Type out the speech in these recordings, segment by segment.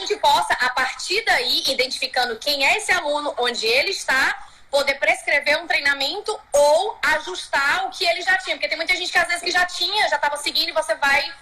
gente possa, a partir daí, identificando quem é esse aluno, onde ele está, poder prescrever um treinamento ou ajustar o que ele já tinha. Porque tem muita gente que às vezes que já estava seguindo e você vai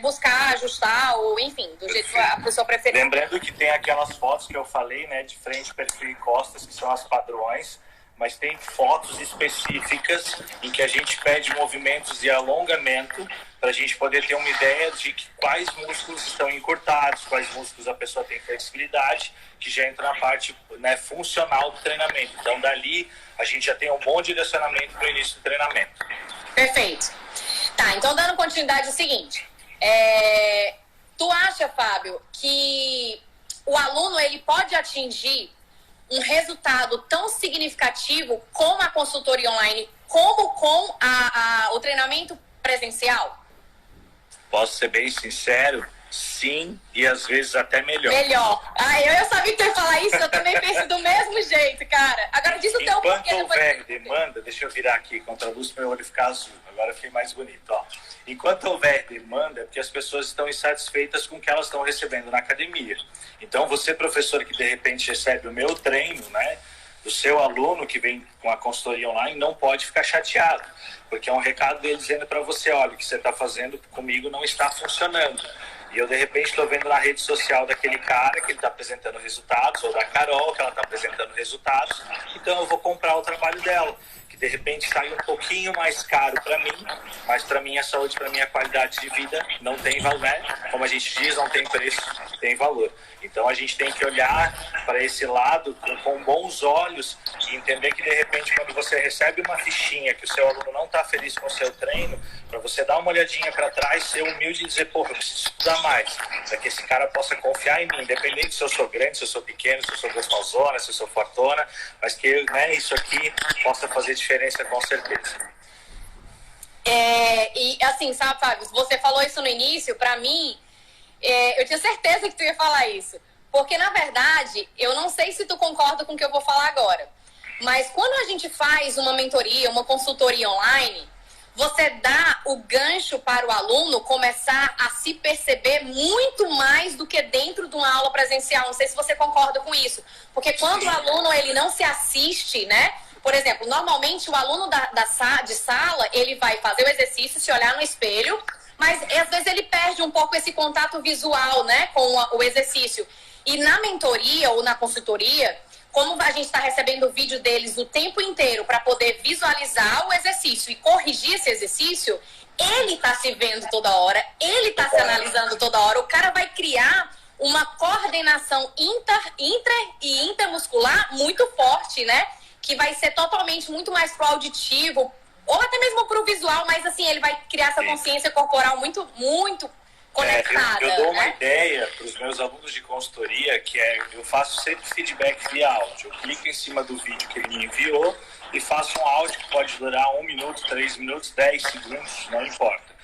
buscar, ajustar, ou enfim, do jeito que a pessoa preferir. Lembrando que tem aquelas fotos que eu falei, né, de frente, perfil e costas, que são as padrões, mas tem fotos específicas em que a gente pede movimentos de alongamento para a gente poder ter uma ideia de quais músculos estão encurtados, quais músculos a pessoa tem flexibilidade, que já entra na parte, né, funcional do treinamento. Então, dali, a gente já tem um bom direcionamento para o início do treinamento. Perfeito. Tá, então dando continuidade é o seguinte. Tu acha, Fábio, que o aluno ele pode atingir um resultado tão significativo com a consultoria online como com o treinamento presencial? Posso ser bem sincero? Sim, e às vezes até melhor. Melhor. Eu sabia que tu ia falar isso, eu também penso do mesmo jeito, cara. Agora diz o teu porquê. Enquanto houver demanda, deixa eu virar aqui contra a luz para meu olho ficar azul. Agora eu fiquei mais bonito, ó. Enquanto houver demanda, é porque as pessoas estão insatisfeitas com o que elas estão recebendo na academia. Então, você, professor, que de repente recebe o meu treino, né, do seu aluno que vem com a consultoria online, não pode ficar chateado, porque é um recado dele dizendo para você, olha, o que você está fazendo comigo não está funcionando. E eu, de repente, estou vendo na rede social daquele cara que ele está apresentando resultados, ou da Carol, que ela está apresentando resultados, então eu vou comprar o trabalho dela, que de repente sai um pouquinho mais caro para mim, mas para minha saúde, para minha qualidade de vida, não tem valor, né? Como a gente diz, não tem preço, tem valor. Então a gente tem que olhar para esse lado com bons olhos e entender que de repente quando você recebe uma fichinha que o seu aluno não está feliz com o seu treino, para você dar uma olhadinha para trás, ser humilde e dizer, porra, eu preciso estudar mais, para que esse cara possa confiar em mim, independente se eu sou grande, se eu sou pequeno, se eu sou gostosona, se eu sou fortuna, mas que, né, isso aqui possa fazer diferença com certeza. E assim, sabe, Fábio, você falou isso no início, para mim, eu tinha certeza que tu ia falar isso. Porque, na verdade, eu não sei se tu concorda com o que eu vou falar agora. Mas quando a gente faz uma mentoria, uma consultoria online, você dá o gancho para o aluno começar a se perceber muito mais do que dentro de uma aula presencial. Não sei se você concorda com isso. Porque quando o aluno ele não se assiste, né? Por exemplo, normalmente o aluno de sala, ele vai fazer o exercício, se olhar no espelho, mas às vezes ele perde um pouco esse contato visual, né, com o exercício. E na mentoria ou na consultoria, como a gente está recebendo o vídeo deles o tempo inteiro para poder visualizar o exercício e corrigir esse exercício, ele está se vendo toda hora, ele está se analisando toda hora. O cara vai criar uma coordenação intra e intermuscular muito forte, né? Que vai ser totalmente muito mais pro auditivo, ou até mesmo pro visual, mas assim, ele vai criar essa consciência corporal muito, muito conectada. Eu dou uma né? ideia para os meus alunos de consultoria, que eu faço sempre feedback via áudio. Eu clico em cima do vídeo que ele me enviou e faço um áudio que pode durar 1 minuto, 3 minutos, 10 segundos, não importa.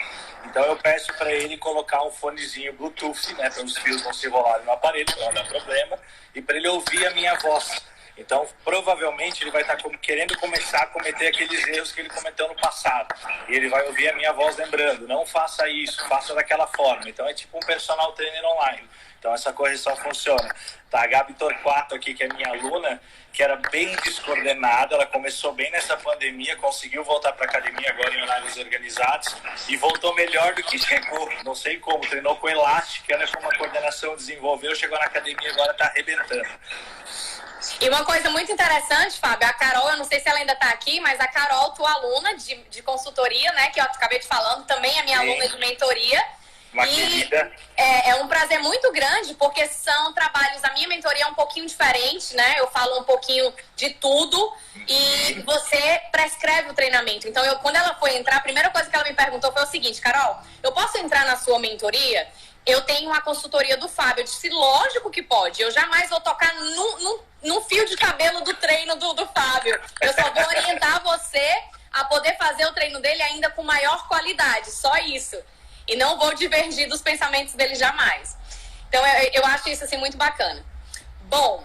Então eu peço para ele colocar um fonezinho Bluetooth, né, para os fios não se enrolarem no aparelho, para não dar problema, e para ele ouvir a minha voz. Então, provavelmente, ele vai estar querendo começar a cometer aqueles erros que ele cometeu no passado. E ele vai ouvir a minha voz lembrando, não faça isso, faça daquela forma. Então, é tipo um personal trainer online. Então, essa correção funciona. Tá, a Gabi Torquato aqui, que é minha aluna, que era bem descoordenada, ela começou bem nessa pandemia, conseguiu voltar para a academia agora em horários organizados e voltou melhor do que chegou. Não sei como, treinou com elástico, olha como a coordenação desenvolveu, chegou na academia e agora está arrebentando. E uma coisa muito interessante, Fábio, a Carol, eu não sei se ela ainda está aqui, mas a Carol, tua aluna de consultoria, né, que eu acabei de falando, também é minha aluna de mentoria. Uma querida. É um prazer muito grande, porque são trabalhos, a minha mentoria é um pouquinho diferente, né, eu falo um pouquinho de tudo e você prescreve o treinamento. Então, quando ela foi entrar, a primeira coisa que ela me perguntou foi o seguinte, Carol, eu posso entrar na sua mentoria? Eu tenho uma consultoria do Fábio. Eu disse, lógico que pode. Eu jamais vou tocar num fio de cabelo do treino do Fábio. Eu só vou orientar você a poder fazer o treino dele ainda com maior qualidade. Só isso. E não vou divergir dos pensamentos dele jamais. Então, eu acho isso assim, muito bacana. Bom,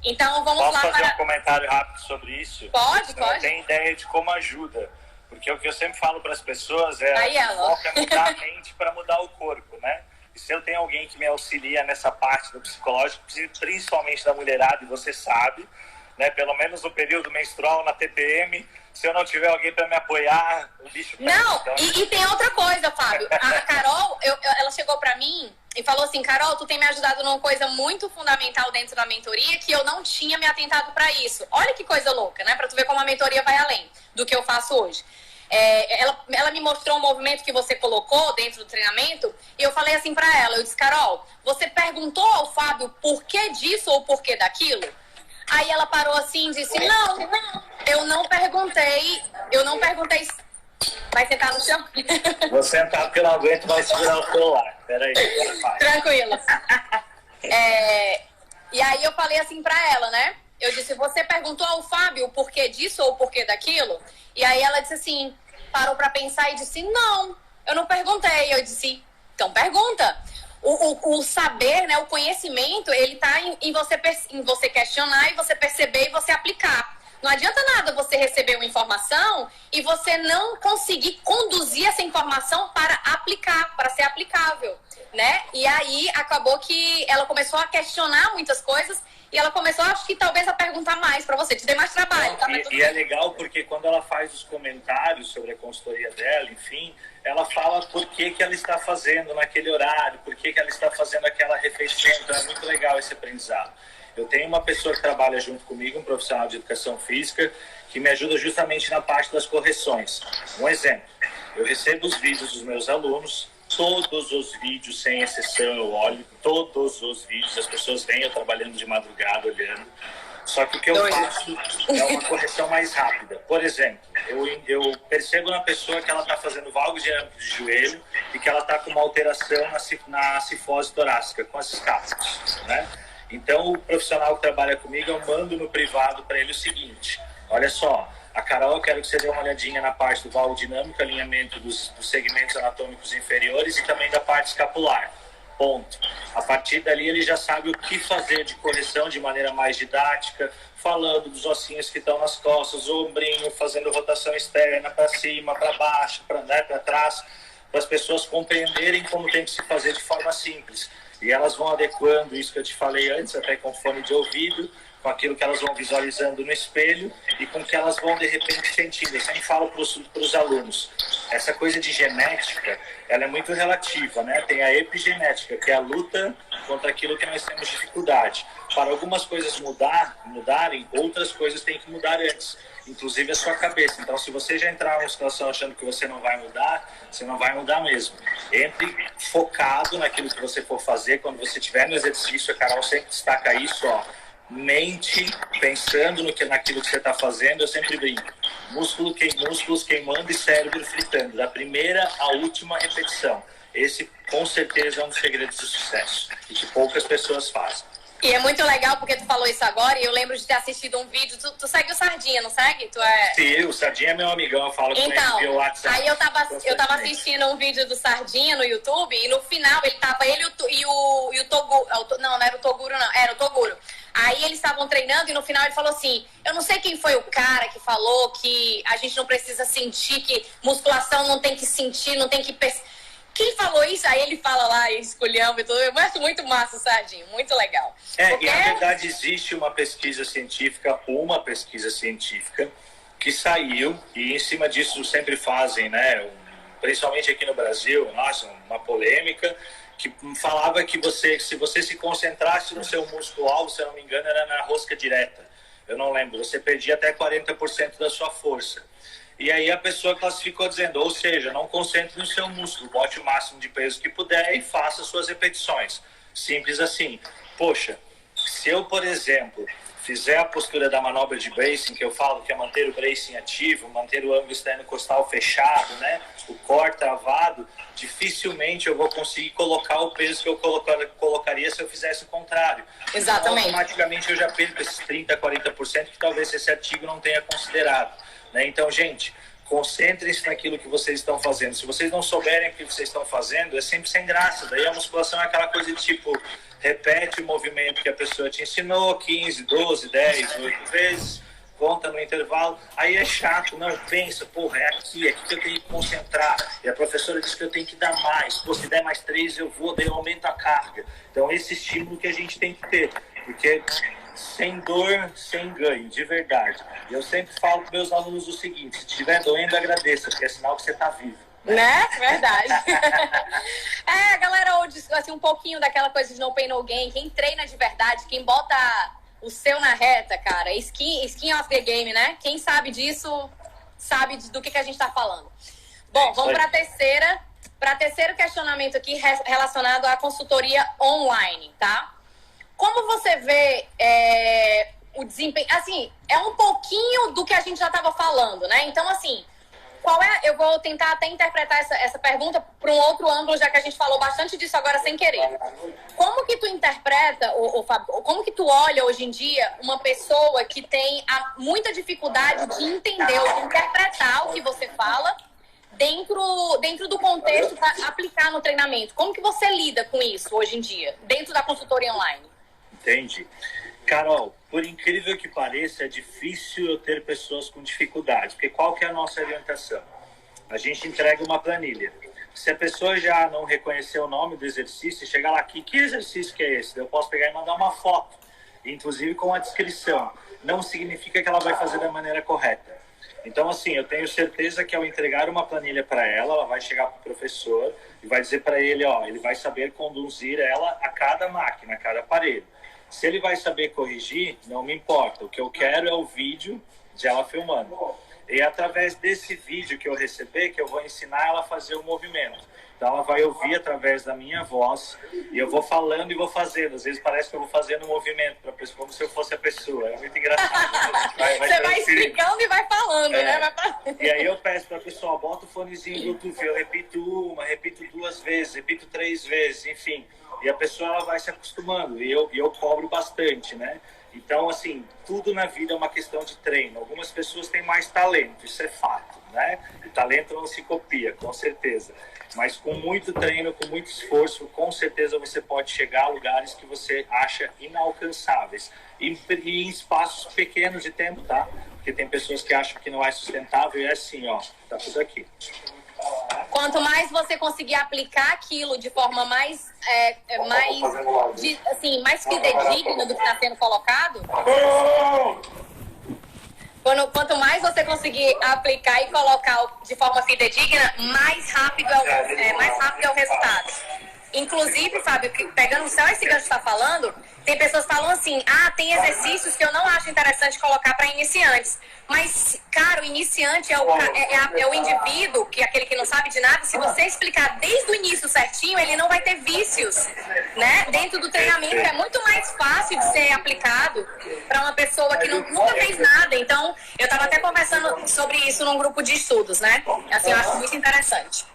então vamos Posso lá fazer para... um comentário rápido sobre isso? Pode. Não tem ideia de como ajuda. Porque o que eu sempre falo para as pessoas é Aí o foco é mudar a mente para mudar o corpo, né? E se eu tenho alguém que me auxilia nessa parte do psicológico, principalmente da mulherada, e você sabe, né, pelo menos no período menstrual, na TPM, se eu não tiver alguém para me apoiar, o bicho... Não, então... e tem outra coisa, Fábio. A Carol, ela chegou para mim e falou assim, Carol, tu tem me ajudado numa coisa muito fundamental dentro da mentoria que eu não tinha me atentado para isso. Olha que coisa louca, né? Para tu ver como a mentoria vai além do que eu faço hoje. Ela me mostrou um movimento que você colocou dentro do treinamento e eu falei assim para ela, eu disse, Carol, você perguntou ao Fábio por que disso ou por que daquilo? Aí ela parou assim e disse, não, eu não perguntei. Vai sentar no chão? Vou sentar porque eu não aguento mais segurar o celular. Peraí, tranquilo. E aí eu falei assim pra ela, né? Eu disse, você perguntou ao Fábio o porquê disso ou o porquê daquilo? E aí ela disse assim, parou pra pensar e disse, não, eu não perguntei. Eu disse, então pergunta. O saber, né, o conhecimento, ele tá em você questionar e você perceber e você aplicar. Não adianta nada você receber uma informação e você não conseguir conduzir essa informação para aplicar, para ser aplicável, né? E aí acabou que ela começou a questionar muitas coisas e ela começou, acho que talvez, a perguntar mais para você, te dê mais trabalho. Tá? E é legal porque quando ela faz os comentários sobre a consultoria dela, enfim, ela fala por que ela está fazendo naquele horário, por que ela está fazendo aquela refeição, então é muito legal esse aprendizado. Eu tenho uma pessoa que trabalha junto comigo, um profissional de educação física, que me ajuda justamente na parte das correções. Um exemplo, eu recebo os vídeos dos meus alunos, todos os vídeos, sem exceção, eu olho todos os vídeos, as pessoas vêm eu trabalhando de madrugada, olhando. Só que o que eu faço é uma correção mais rápida. Por exemplo, eu percebo na pessoa que ela está fazendo valgo de âmbito de joelho e que ela está com uma alteração na cifose torácica, com as escapas, né? Então, o profissional que trabalha comigo, eu mando no privado para ele o seguinte, olha só, a Carol, eu quero que você dê uma olhadinha na parte do valgo dinâmico, alinhamento dos segmentos anatômicos inferiores e também da parte escapular. Ponto. A partir dali, ele já sabe o que fazer de correção de maneira mais didática, falando dos ossinhos que estão nas costas, o ombrinho, fazendo rotação externa para cima, para baixo, para trás, para as pessoas compreenderem como tem que se fazer de forma simples. E elas vão adequando isso que eu te falei antes, até com fone de ouvido, com aquilo que elas vão visualizando no espelho e com que elas vão, de repente, sentindo. Eu sempre falo para os alunos, essa coisa de genética, ela é muito relativa, né? Tem a epigenética, que é a luta contra aquilo que nós temos dificuldade. Para algumas coisas mudarem, outras coisas têm que mudar antes, inclusive a sua cabeça. Então, se você já entrar numa situação achando que você não vai mudar, você não vai mudar mesmo. Entre focado naquilo que você for fazer. Quando você estiver no exercício, a Carol sempre destaca isso, ó, mente pensando naquilo que você está fazendo. Eu sempre brinco, músculos queimando e cérebro fritando, da primeira à última repetição. Esse, com certeza, é um dos segredos do sucesso e que poucas pessoas fazem. E é muito legal porque tu falou isso agora e eu lembro de ter assistido um vídeo. Tu segue o Sardinha, não segue? Sim, o Sardinha é meu amigão, eu falo com ele via WhatsApp. Aí eu tava assistindo um vídeo do Sardinha no YouTube e no final ele e o Toguro. Não era o Toguro, não. Era o Toguro. Aí eles estavam treinando e no final ele falou assim, eu não sei quem foi o cara que falou que a gente não precisa sentir, que musculação não tem que sentir, não tem que... Quem falou isso? Aí ele fala lá, esculhamba e tudo. Eu acho muito massa o Sardinho, muito legal. E na verdade existe uma pesquisa científica que saiu, e em cima disso sempre fazem, né? Principalmente aqui no Brasil, nossa, uma polêmica, que falava que se você se concentrasse no seu músculo alvo, se eu não me engano, era na rosca direta. Eu não lembro, você perdia até 40% da sua força. E aí a pessoa classificou dizendo, ou seja, não concentre no seu músculo, bote o máximo de peso que puder e faça suas repetições. Simples assim. Poxa, se eu, por exemplo, fizer a postura da manobra de bracing, que eu falo que é manter o bracing ativo, manter o ângulo externo costal fechado, né? O core travado, dificilmente eu vou conseguir colocar o peso que eu colocaria se eu fizesse o contrário. Exatamente. Então, automaticamente eu já perco esses 30%, 40% que talvez esse artigo não tenha considerado. Né? Então, gente, concentrem-se naquilo que vocês estão fazendo. Se vocês não souberem o que vocês estão fazendo, é sempre sem graça. Daí a musculação é aquela coisa de tipo, repete o movimento que a pessoa te ensinou 15, 12, 10, 8 vezes, conta no intervalo, aí é chato, não, pensa, porra, é aqui que eu tenho que concentrar, e a professora diz que eu tenho que dar mais, pô, se der mais 3 eu vou, daí eu aumento a carga. Então esse estímulo que a gente tem que ter, porque sem dor, sem ganho, de verdade. Eu sempre falo para meus alunos o seguinte, se estiver doendo, agradeça, porque é sinal que você está vivo. Né? Verdade. Galera, assim, um pouquinho daquela coisa de no pain, no gain. Quem treina de verdade, quem bota o seu na reta, cara, skin of the game, né? Quem sabe disso, sabe do que a gente tá falando. Bom, vamos para terceiro questionamento aqui relacionado à consultoria online, tá? Como você vê o desempenho? Assim, é um pouquinho do que a gente já estava falando, né? Então, assim, eu vou tentar até interpretar essa pergunta para um outro ângulo, já que a gente falou bastante disso agora sem querer. Como que tu interpreta, Fábio, como que tu olha hoje em dia uma pessoa que tem muita dificuldade de entender ou de interpretar o que você fala dentro do contexto para aplicar no treinamento? Como que você lida com isso hoje em dia, dentro da consultoria online? Entendi. Carol, por incrível que pareça, é difícil eu ter pessoas com dificuldade, porque qual que é a nossa orientação? A gente entrega uma planilha. Se a pessoa já não reconheceu o nome do exercício, chega lá aqui, que exercício que é esse? Eu posso pegar e mandar uma foto, inclusive com a descrição. Não significa que ela vai fazer da maneira correta. Então, assim, eu tenho certeza que ao entregar uma planilha para ela vai chegar para o professor e vai dizer para ele, ele vai saber conduzir ela a cada máquina, a cada aparelho. Se ele vai saber corrigir, não me importa. O que eu quero é o vídeo de ela filmando. E é através desse vídeo que eu receber que eu vou ensinar ela a fazer o movimento. Então ela vai ouvir através da minha voz e eu vou falando e vou fazendo. Às vezes parece que eu vou fazendo um movimento para a pessoa, como se eu fosse a pessoa. É muito engraçado. Você vai explicando e vai falando, né? E aí eu peço para a pessoa, bota o fonezinho Bluetooth, eu repito repito 2 vezes, repito 3 vezes, enfim. E a pessoa ela vai se acostumando e eu cobro bastante, né? Então, assim, tudo na vida é uma questão de treino. Algumas pessoas têm mais talento, isso é fato, né? O talento não se copia, com certeza. Mas com muito treino, com muito esforço, com certeza você pode chegar a lugares que você acha inalcançáveis. E em espaços pequenos de tempo, tá? Porque tem pessoas que acham que não é sustentável e é assim, tá tudo aqui. Quanto mais você conseguir aplicar aquilo de forma mais fidedigna do que está sendo colocado, quanto mais você conseguir aplicar e colocar de forma fidedigna, mais rápido é o resultado. Inclusive, Fábio, pegando só esse gancho que você está falando, tem pessoas que falam assim, tem exercícios que eu não acho interessante colocar para iniciantes. Mas, cara, o iniciante é o indivíduo, que é aquele que não sabe de nada. Se você explicar desde o início certinho, ele não vai ter vícios, né? Dentro do treinamento é muito mais fácil de ser aplicado para uma pessoa que nunca fez nada. Então, eu estava até conversando sobre isso num grupo de estudos, né? Assim, eu acho muito interessante.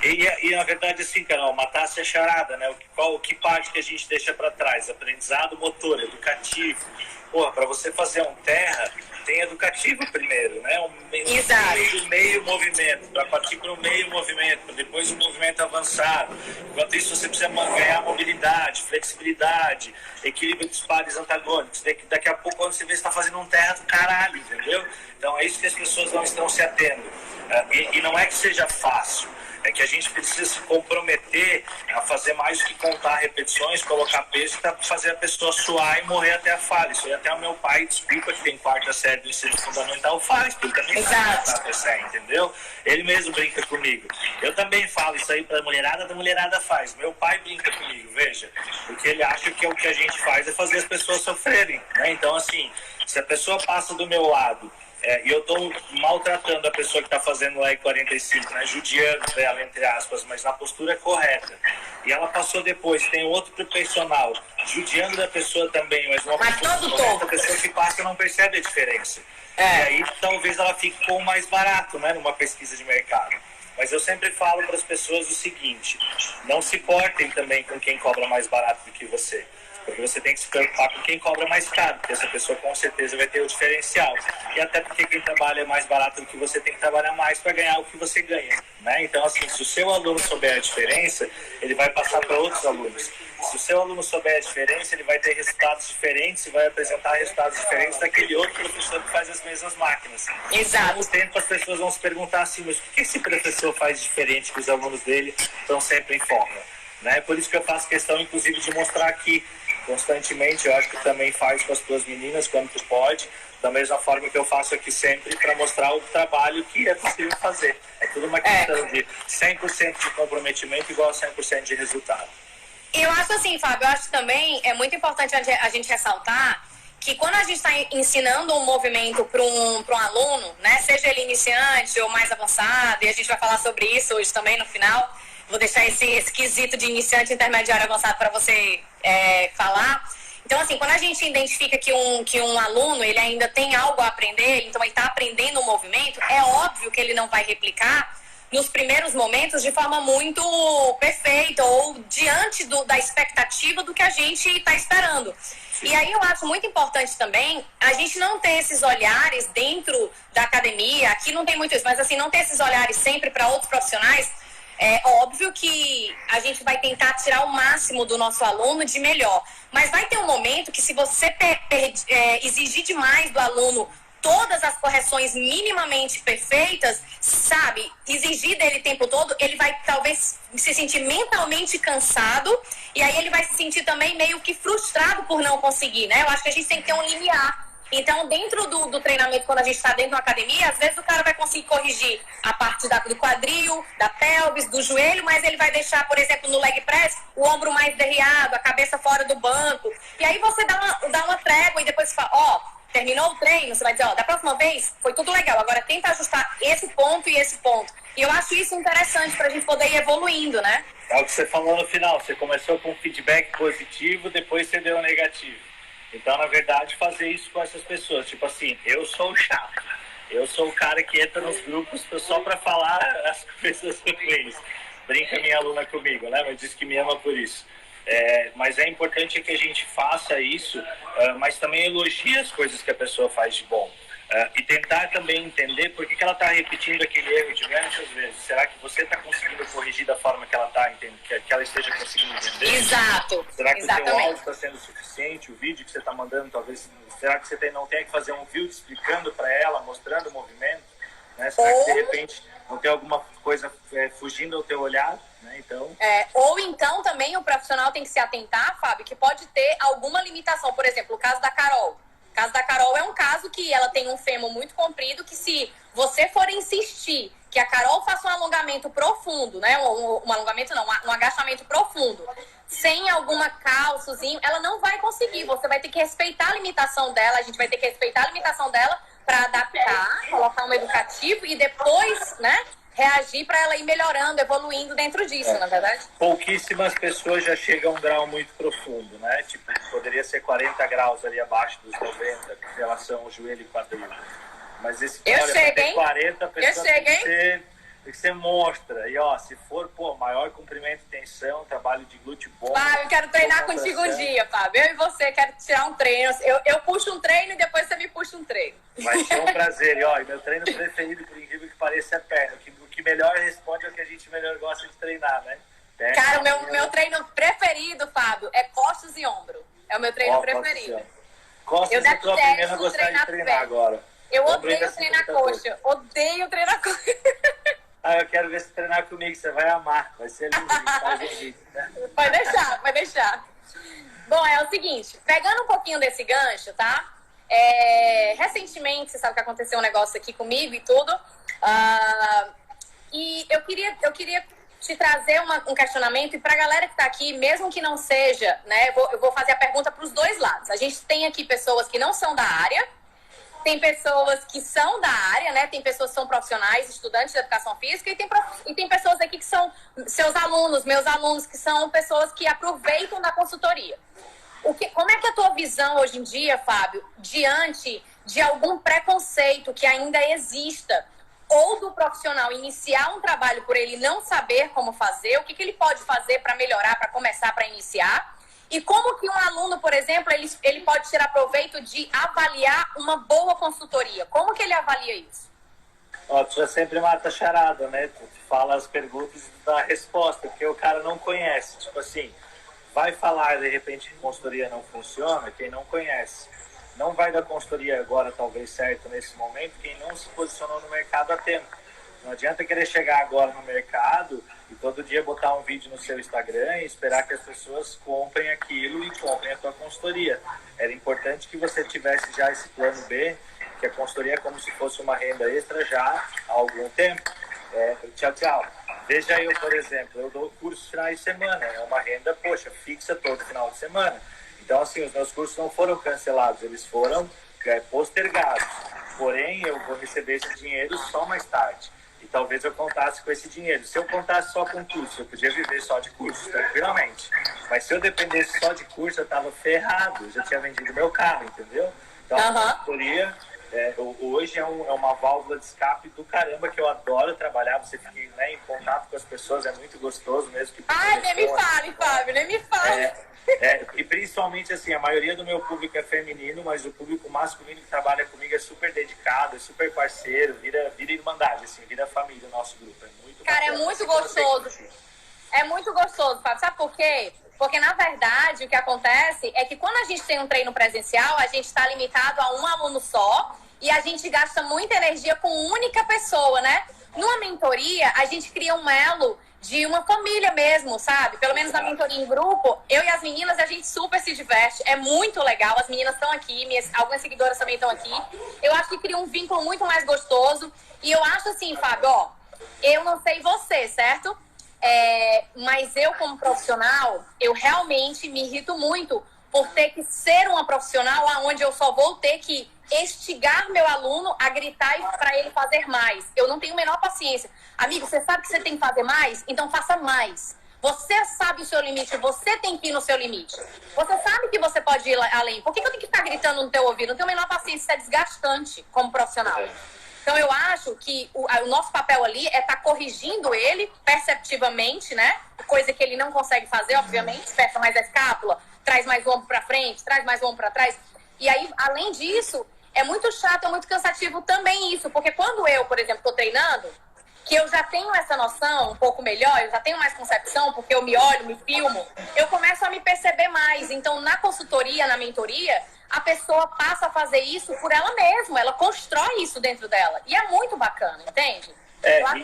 E na verdade, assim, Carol, matar-se a charada, né? Que parte que a gente deixa para trás? Aprendizado motor, educativo. Para você fazer um terra, tem educativo primeiro, né? Meio movimento, para partir para o meio movimento, depois o movimento avançado. Enquanto isso, você precisa ganhar mobilidade, flexibilidade, equilíbrio dos pares antagônicos. Daqui a pouco, quando você vê, você está fazendo um terra do caralho, entendeu? Então, é isso que as pessoas não estão se atendo. E não é que seja fácil, é que a gente precisa se comprometer a fazer mais do que contar repetições, colocar peso para fazer a pessoa suar e morrer até a falha. Isso aí até o meu pai, desculpa, que tem 4ª série do ensino fundamental, faz, porque ele também sabe, entendeu? Ele mesmo brinca comigo. Eu também falo isso aí para a mulherada faz. Meu pai brinca comigo, veja, porque ele acha que o que a gente faz é fazer as pessoas sofrerem, né? Então, assim, se a pessoa passa do meu lado e eu estou maltratando a pessoa que está fazendo lá em 45, né, judiando dela, entre aspas, mas na postura correta. E ela passou depois, tem outro profissional judiando da pessoa também, mas uma postura correta, a pessoa que passa não percebe a diferença. E aí talvez ela fique com o mais barato, né, numa pesquisa de mercado. Mas eu sempre falo para as pessoas o seguinte, não se portem também com quem cobra mais barato do que você. Porque você tem que se preocupar com quem cobra mais caro, porque essa pessoa com certeza vai ter o diferencial. E até porque quem trabalha mais barato do que você tem que trabalhar mais para ganhar o que você ganha, né? Então, assim, se o seu aluno souber a diferença, ele vai passar para outros alunos. Se o seu aluno souber a diferença, ele vai ter resultados diferentes e vai apresentar resultados diferentes daquele outro professor que faz as mesmas máquinas. Exato. Com o tempo, as pessoas vão se perguntar assim, mas o que esse professor faz diferente que os alunos dele estão sempre em forma? Né? Por isso que eu faço questão, inclusive, de mostrar aqui constantemente. Eu acho que também faz com as tuas meninas quando tu pode, da mesma forma que eu faço aqui sempre, para mostrar o trabalho que é possível fazer. É tudo uma questão de 100% de comprometimento igual a 100% de resultado. Eu acho assim, Fábio, eu acho também é muito importante a gente ressaltar que quando a gente está ensinando um movimento para um aluno, né, seja ele iniciante ou mais avançado, e a gente vai falar sobre isso hoje também no final, vou deixar esse quesito de iniciante, intermediário, avançado para você falar. Então, assim, quando a gente identifica que um aluno ele ainda tem algo a aprender, então ele está aprendendo um movimento, é óbvio que ele não vai replicar nos primeiros momentos de forma muito perfeita ou diante da expectativa do que a gente está esperando. E aí eu acho muito importante também a gente não ter esses olhares dentro da academia, aqui não tem muito isso, mas assim, não ter esses olhares sempre para outros profissionais. É óbvio que a gente vai tentar tirar o máximo do nosso aluno de melhor, mas vai ter um momento que se você exigir demais do aluno todas as correções minimamente perfeitas, sabe, exigir dele o tempo todo, ele vai talvez se sentir mentalmente cansado e aí ele vai se sentir também meio que frustrado por não conseguir, né? Eu acho que a gente tem que ter um limiar. Então, dentro do treinamento, quando a gente está dentro de uma academia, às vezes o cara vai conseguir corrigir a parte do quadril, da pelvis, do joelho, mas ele vai deixar, por exemplo, no leg press, o ombro mais derriado, a cabeça fora do banco. E aí você dá uma trégua e depois você fala, terminou o treino, você vai dizer, da próxima vez foi tudo legal, agora tenta ajustar esse ponto e esse ponto. E eu acho isso interessante para a gente poder ir evoluindo, né? É o que você falou no final, você começou com um feedback positivo, depois você deu um negativo. Então, na verdade, fazer isso com essas pessoas, tipo assim, eu sou o chato, eu sou o cara que entra nos grupos só para falar as coisas ruins. Brinca minha aluna comigo, né? Mas diz que me ama por isso. Mas é importante que a gente faça isso, mas também elogie as coisas que a pessoa faz de bom. E tentar também entender por que ela está repetindo aquele erro diversas vezes. Será que você está conseguindo corrigir da forma que ela está entendendo, que ela esteja conseguindo entender? Exato. Será que Exatamente. o seu áudio está sendo suficiente? O vídeo que você está mandando, talvez, será que você não tem que fazer um vídeo explicando para ela, mostrando o movimento? Né? Será que de repente não tem alguma coisa fugindo ao teu olhar? Né? Então... ou então também o profissional tem que se atentar, Fábio, que pode ter alguma limitação. Por exemplo, o caso da Carol. O caso da Carol é um caso que ela tem um fêmur muito comprido, que se você for insistir que a Carol faça um alongamento profundo, né? Um alongamento não, um agachamento profundo, sem alguma calçozinho, ela não vai conseguir. Você vai ter que respeitar a limitação dela, a gente vai ter que respeitar a limitação dela para adaptar, colocar um educativo e depois, né, reagir para ela ir melhorando, evoluindo dentro disso, na verdade. Pouquíssimas pessoas já chegam a um grau muito profundo, né? Tipo, poderia ser 40 graus ali abaixo dos 90 com relação ao joelho e quadril. Mas esse cara tem 40 pessoas tem que ser monstra. E se for, maior comprimento e tensão, trabalho de glúteo bom. Eu quero treinar contigo um dia, Fábio. Eu e você, quero tirar um treino. Eu puxo um treino e depois você me puxa um treino. Vai ser um prazer. E meu treino preferido, por incrível que pareça, é perna. O que melhor responde é o que a gente melhor gosta de treinar, né? Perna, cara, o meu treino preferido, Fábio, é costas e ombro. É o meu treino preferido. Costas eu tô aprendendo a gostar de treinar agora. Eu odeio treinar coxa. Odeio treinar coxa. Eu quero ver se treinar comigo, você vai amar. Vai ser lindo, né? Vai deixar. Bom, é o seguinte, pegando um pouquinho desse gancho, tá? Recentemente, você sabe que aconteceu um negócio aqui comigo e tudo. E eu queria te trazer um questionamento, e pra galera que tá aqui, mesmo que não seja, né? Eu vou fazer a pergunta pros dois lados. A gente tem aqui pessoas que não são da área, tem pessoas que são da área, né? Tem pessoas que são profissionais, estudantes de educação física, e tem pessoas aqui que são seus alunos, meus alunos, que são pessoas que aproveitam da consultoria. Como é que é a tua visão hoje em dia, Fábio, diante de algum preconceito que ainda exista, ou do profissional iniciar um trabalho por ele não saber como fazer, o que ele pode fazer para melhorar, para começar, para iniciar? E como que um aluno, por exemplo, ele pode tirar proveito de avaliar uma boa consultoria? Como que ele avalia isso? Ó, tu já sempre mata a charada, né? Tu fala as perguntas e dá a resposta, porque o cara não conhece. Tipo assim, vai falar de repente que consultoria não funciona quem não conhece. Não vai dar consultoria agora, talvez certo nesse momento, quem não se posicionou no mercado a tempo. Não adianta querer chegar agora no mercado e todo dia botar um vídeo no seu Instagram e esperar que as pessoas comprem aquilo e comprem a tua consultoria. Era importante que você tivesse já esse plano B, que a consultoria é como se fosse uma renda extra já há algum tempo. Tchau. Veja eu, por exemplo, eu dou cursos finais de semana, é uma renda, poxa, fixa todo final de semana. Então, assim, os meus cursos não foram cancelados, eles foram postergados. Porém, eu vou receber esse dinheiro só mais tarde. E talvez eu contasse com esse dinheiro. Se eu contasse só com curso, eu podia viver só de curso, tranquilamente. Mas se eu dependesse só de curso, eu estava ferrado. Eu já tinha vendido meu carro, entendeu? Então, a consultoria hoje é uma válvula de escape do caramba, que eu adoro trabalhar. Você fica, né, em contato com as pessoas, é muito gostoso mesmo. Que ai, nem me fale, Fábio, nem me fale. E principalmente assim, a maioria do meu público é feminino, mas o público masculino que trabalha comigo é super dedicado, é super parceiro, vira irmandade, assim, vira família o nosso grupo. É muito cara, bacana. É muito gostoso. É muito gostoso, Fábio. Sabe por quê? Porque, na verdade, o que acontece é que quando a gente tem um treino presencial, a gente está limitado a um aluno só e a gente gasta muita energia com uma única pessoa, né? Numa mentoria, a gente cria um elo de uma família mesmo, sabe? Pelo menos na mentoria em grupo, eu e as meninas, a gente super se diverte. É muito legal. As meninas estão aqui, algumas seguidoras também estão aqui. Eu acho que cria um vínculo muito mais gostoso. E eu acho assim, Fábio, ó, eu não sei você, certo? Mas eu, como profissional, eu realmente me irrito muito por ter que ser uma profissional onde eu só vou ter que instigar meu aluno a gritar para ele fazer mais. Eu não tenho a menor paciência. Amigo, você sabe que você tem que fazer mais? Então faça mais. Você sabe o seu limite, você tem que ir no seu limite. Você sabe que você pode ir além. Por que eu tenho que ficar gritando no teu ouvido? Não tenho a menor paciência, isso é desgastante como profissional. Então eu acho que o nosso papel ali é estar corrigindo ele perceptivamente, né? Coisa que ele não consegue fazer, obviamente. Aperta mais a escápula, traz mais o ombro para frente, traz mais o ombro para trás. E aí, além disso, é muito chato, é muito cansativo também isso. Porque quando eu, por exemplo, estou treinando, que eu já tenho essa noção um pouco melhor, eu já tenho mais concepção, porque eu me olho, me filmo, eu começo a me perceber mais. Então, na consultoria, na mentoria, a pessoa passa a fazer isso por ela mesma, ela constrói isso dentro dela. E é muito bacana, entende?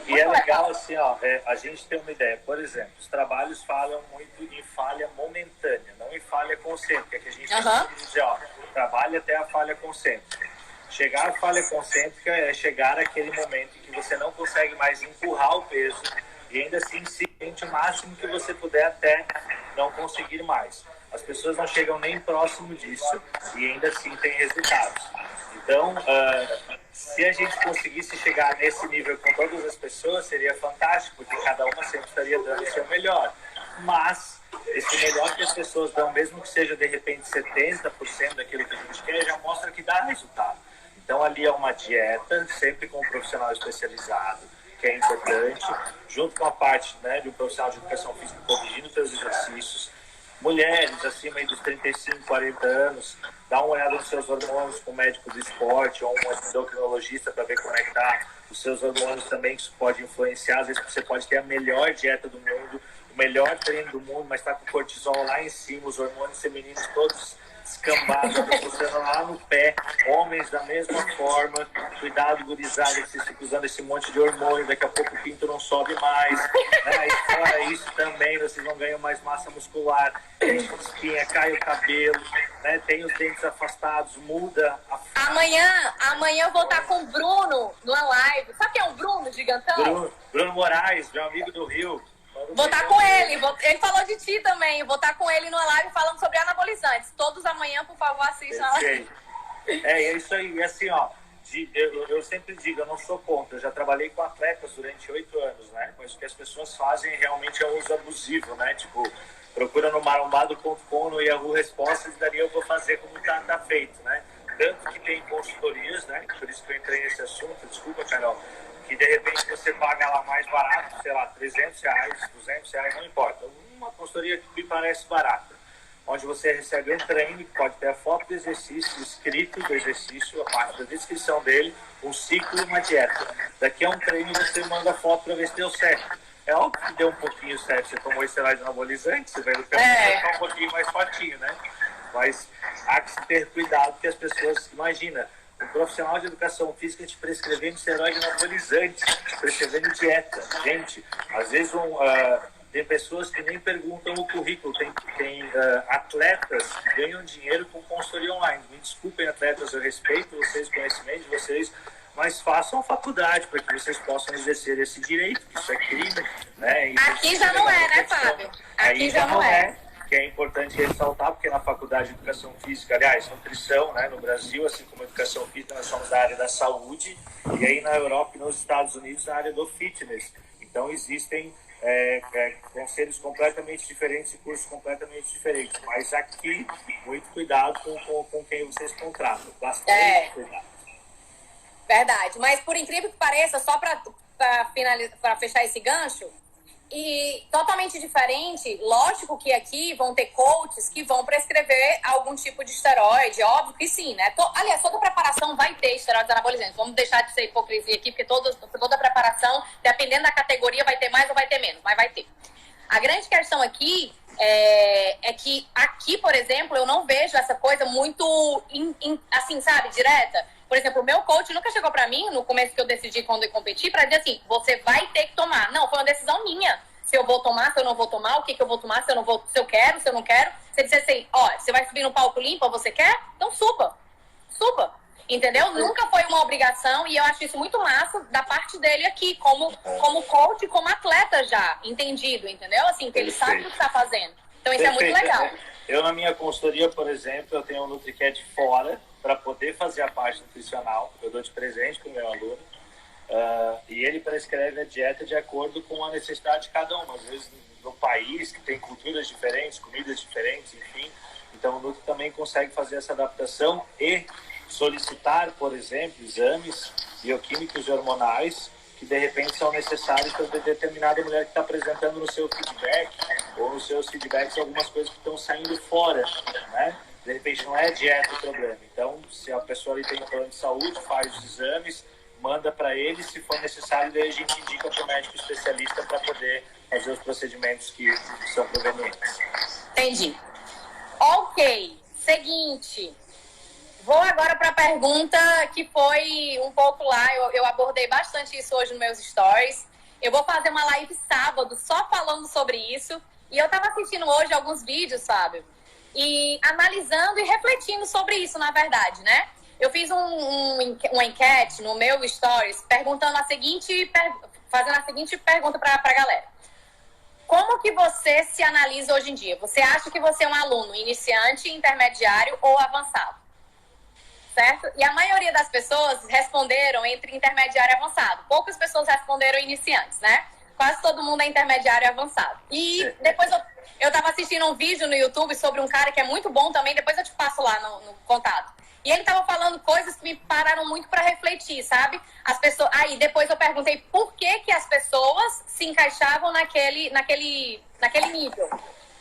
E é legal assim, ó, a gente tem uma ideia. Por exemplo, os trabalhos falam muito em falha momentânea, não em falha concêntrica, que a gente tem que dizer, ó, trabalha até a falha concêntrica. Chegar à falha concêntrica é chegar àquele momento em que você não consegue mais empurrar o peso e ainda assim se sente o máximo que você puder até não conseguir mais. As pessoas não chegam nem próximo disso e ainda assim tem resultados. Então, se a gente conseguisse chegar nesse nível com todas as pessoas, seria fantástico, porque cada uma sempre estaria dando o seu melhor. Mas esse melhor que as pessoas dão, mesmo que seja de repente 70% daquilo que a gente quer, já mostra que dá resultado. Então ali é uma dieta, sempre com um profissional especializado, que é importante, junto com a parte, né, de um profissional de educação física corrigindo seus exercícios. Mulheres acima dos 35, 40 anos, dá uma olhada nos seus hormônios com um médico do esporte ou um endocrinologista para ver como é que tá os seus hormônios também, que isso pode influenciar. Às vezes você pode ter a melhor dieta do mundo, o melhor treino do mundo, mas está com o cortisol lá em cima, os hormônios femininos todos descambados, funcionando lá no pé, homens da mesma forma. Cuidado, gurizada, que vocês ficam usando esse monte de hormônio, daqui a pouco o pinto não sobe mais, né? E fora isso também, vocês não ganham mais massa muscular, tem espinha, cai o cabelo, né? Tem os dentes afastados, muda a... Amanhã eu vou estar com o Bruno numa live. Sabe quem é o Bruno, gigantão? Bruno Moraes, meu amigo do Rio. Vou estar com ele. Ele falou de ti também. Vou estar com ele numa live falando sobre anabolizantes. Todos amanhã, por favor, assistam a live. É isso aí. E assim, ó, eu sempre digo, eu não sou contra. Eu já trabalhei com atletas durante 8 anos, né? Mas o que as pessoas fazem realmente é um uso abusivo, né? Tipo, procura no marombado.com, no Yahoo Respostas, e dali eu vou fazer como tá feito, né? Tanto que tem consultorias, né? Por isso que eu entrei nesse assunto. Desculpa, Carol. Que de repente você paga lá mais barato, sei lá, R$300, R$200, não importa. Uma consultoria que me parece barata. onde você recebe um treino que pode ter a foto do exercício, escrito do exercício, a parte da descrição dele, um ciclo e uma dieta. Daqui a um treino você manda a foto para ver se deu certo. É óbvio que deu um pouquinho certo, você tomou esteroide anabolizante, você vai ficar um pouquinho mais fortinho, né? Mas há que se ter cuidado, porque as pessoas, imagina, um profissional de educação física te prescrevendo esteroide anabolizante, prescrevendo dieta. Gente, às vezes tem pessoas que nem perguntam o currículo, tem atletas que ganham dinheiro com consultoria online. Me desculpem, atletas, eu respeito vocês, conhecimento de vocês, mas façam faculdade para que vocês possam exercer esse direito, que isso é crime, né? Aqui já não é, né, Fábio? Aqui já não é. Que é importante ressaltar, porque na faculdade de educação física, aliás, nutrição, né, no Brasil, assim como educação física, nós somos da área da saúde, e aí na Europa e nos Estados Unidos, na área do fitness. Então existem conselhos completamente diferentes e cursos completamente diferentes. Mas aqui, muito cuidado com quem vocês contratam. Bastante cuidado. Verdade. Mas por incrível que pareça, só para fechar esse gancho, e totalmente diferente, lógico que aqui vão ter coaches que vão prescrever algum tipo de esteroide, óbvio que sim, né? Aliás, toda preparação vai ter esteroides anabolizantes. Vamos deixar de ser hipocrisia aqui, porque toda preparação, dependendo da categoria, vai ter mais ou vai ter menos, mas vai ter. A grande questão aqui é que aqui, por exemplo, eu não vejo essa coisa muito, assim, sabe, direta. Por exemplo, o meu coach nunca chegou pra mim, no começo que eu decidi quando eu competir, pra dizer assim, você vai ter que tomar. Não, foi uma decisão minha. Se eu vou tomar, se eu não vou tomar, o que eu vou tomar, se eu quero, se eu não quero. Se ele disser assim, ó, você vai subir no palco limpo, você quer? Então suba. Suba. Entendeu? Nunca foi uma obrigação e eu acho isso muito massa da parte dele aqui, como coach, como atleta já, entendido, entendeu? Assim, que ele sabe o que tá fazendo. Então isso é muito legal. Eu, na minha consultoria, por exemplo, eu tenho um NutriCat fora para poder fazer a parte nutricional. Eu dou de presente para o meu aluno. E ele prescreve a dieta de acordo com a necessidade de cada um. Às vezes, no país, que tem culturas diferentes, comidas diferentes, enfim. Então, o Nutri também consegue fazer essa adaptação e solicitar, por exemplo, exames bioquímicos e hormonais que, de repente, são necessários para determinada mulher que está apresentando no seu feedback ou nos seus feedbacks algumas coisas que estão saindo fora, né? De repente, não é dieta o problema. Então, se a pessoa ali tem um plano de saúde, faz os exames, manda para ele, se for necessário, daí a gente indica para o médico especialista para poder fazer os procedimentos que são provenientes. Entendi. Ok. Seguinte. Vou agora para a pergunta que foi um pouco lá, eu abordei bastante isso hoje nos meus stories. Eu vou fazer uma live sábado só falando sobre isso. E eu estava assistindo hoje alguns vídeos, Fábio, e analisando e refletindo sobre isso, na verdade, né? Eu fiz uma enquete no meu stories perguntando fazendo a seguinte pergunta para a galera. Como que você se analisa hoje em dia? Você acha que você é um aluno iniciante, intermediário ou avançado? Certo? E a maioria das pessoas responderam entre intermediário e avançado. Poucas pessoas responderam iniciantes, né? Quase todo mundo é intermediário e avançado. E depois eu tava assistindo um vídeo no YouTube sobre um cara que é muito bom também, depois eu te passo lá no contato. E ele tava falando coisas que me pararam muito para refletir, sabe? As pessoas. Aí depois eu perguntei por que as pessoas se encaixavam naquele nível.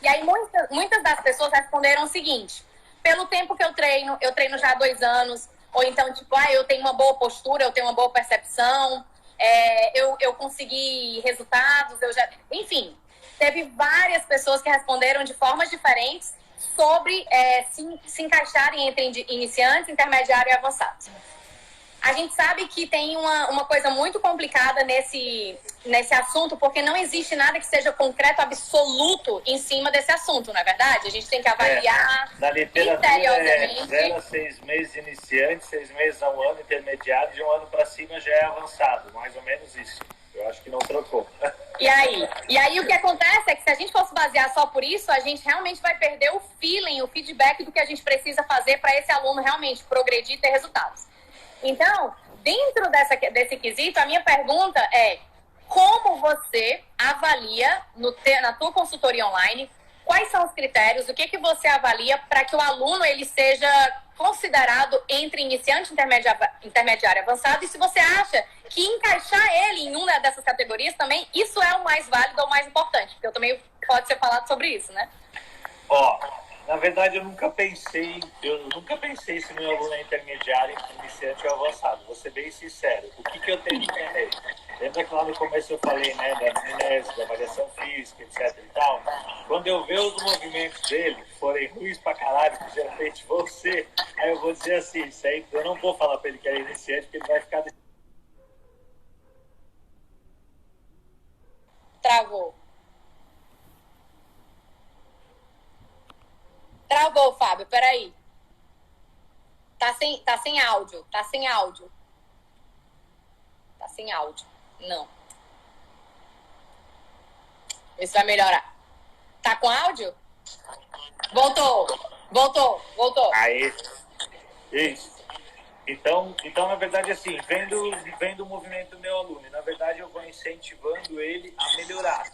E aí muitas das pessoas responderam o seguinte: pelo tempo que eu treino já há 2 anos, ou então, tipo, eu tenho uma boa postura, eu tenho uma boa percepção, eu consegui resultados, enfim, teve várias pessoas que responderam de formas diferentes sobre se encaixarem entre iniciantes, intermediário e avançados. A gente sabe que tem uma coisa muito complicada nesse assunto, porque não existe nada que seja concreto, absoluto em cima desse assunto, não é verdade? A gente tem que avaliar na literatura 0 a 6 meses iniciante, 6 meses a 1 ano intermediário, de 1 ano para cima já é avançado, mais ou menos isso. Eu acho que não trocou. E aí o que acontece é que se a gente fosse basear só por isso, a gente realmente vai perder o feeling, o feedback do que a gente precisa fazer para esse aluno realmente progredir e ter resultados. Então, dentro desse quesito, a minha pergunta é: como você avalia na tua consultoria online, quais são os critérios, o que você avalia para que o aluno ele seja considerado entre iniciante, intermediário e avançado, e se você acha que encaixar ele em uma dessas categorias também, isso é o mais válido ou o mais importante, porque eu também pode ser falado sobre isso, né? Na verdade, eu nunca pensei se meu aluno é intermediário, iniciante ou avançado. Vou ser bem sincero. O que eu tenho que entender? Lembra que lá no começo eu falei, né, da amnésia, da avaliação física, etc e tal? Quando eu ver os movimentos dele forem ruins pra caralho, que geralmente vão ser, aí eu vou dizer assim, isso aí, eu não vou falar pra ele que é iniciante, porque ele vai ficar... Travou. Travou, Fábio, peraí. Tá sem áudio. Tá sem áudio. Não. Vê se vai melhorar. Tá com áudio? Voltou. Aí, isso. Então, na verdade, assim, vendo o movimento do meu aluno, na verdade eu vou incentivando ele a melhorar.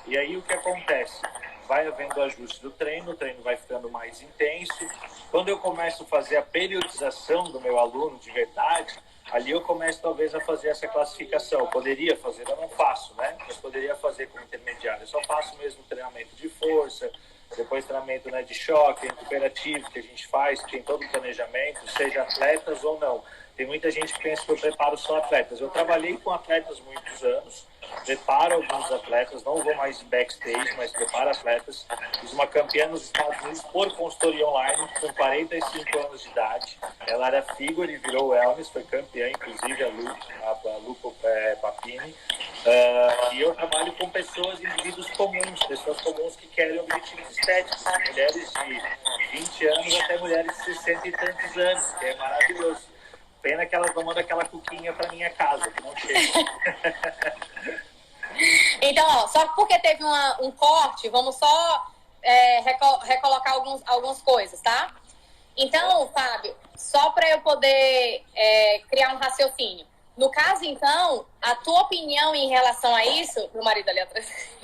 E aí o que acontece? Vai havendo ajuste do treino, o treino vai ficando mais intenso. Quando eu começo a fazer a periodização do meu aluno de verdade, ali eu começo talvez a fazer essa classificação. Eu poderia fazer, eu não faço, né? Mas poderia fazer como intermediário. Eu só faço mesmo treinamento de força, depois treinamento, né, de choque, recuperativo, que a gente faz, tem todo o planejamento, seja atletas ou não. Tem muita gente que pensa que eu preparo só atletas. Eu trabalhei com atletas muitos anos, preparo alguns atletas, não vou mais em backstage, mas preparo atletas. Fiz uma campeã nos Estados Unidos por consultoria online, com 45 anos de idade. Ela era figure e virou wellness, foi campeã, inclusive a Lu Papini. E eu trabalho com pessoas, indivíduos comuns, pessoas comuns que querem objetivos estéticos, mulheres de 20 anos até mulheres de 60 e tantos anos, que é maravilhoso. Pena que elas não mandam aquela cuquinha pra minha casa, que não chega. Então, ó, só porque teve um corte, vamos só recolocar algumas coisas, tá? Então, Fábio, só para eu poder criar um raciocínio. No caso, então, a tua opinião em relação a isso... Meu marido ali atrás.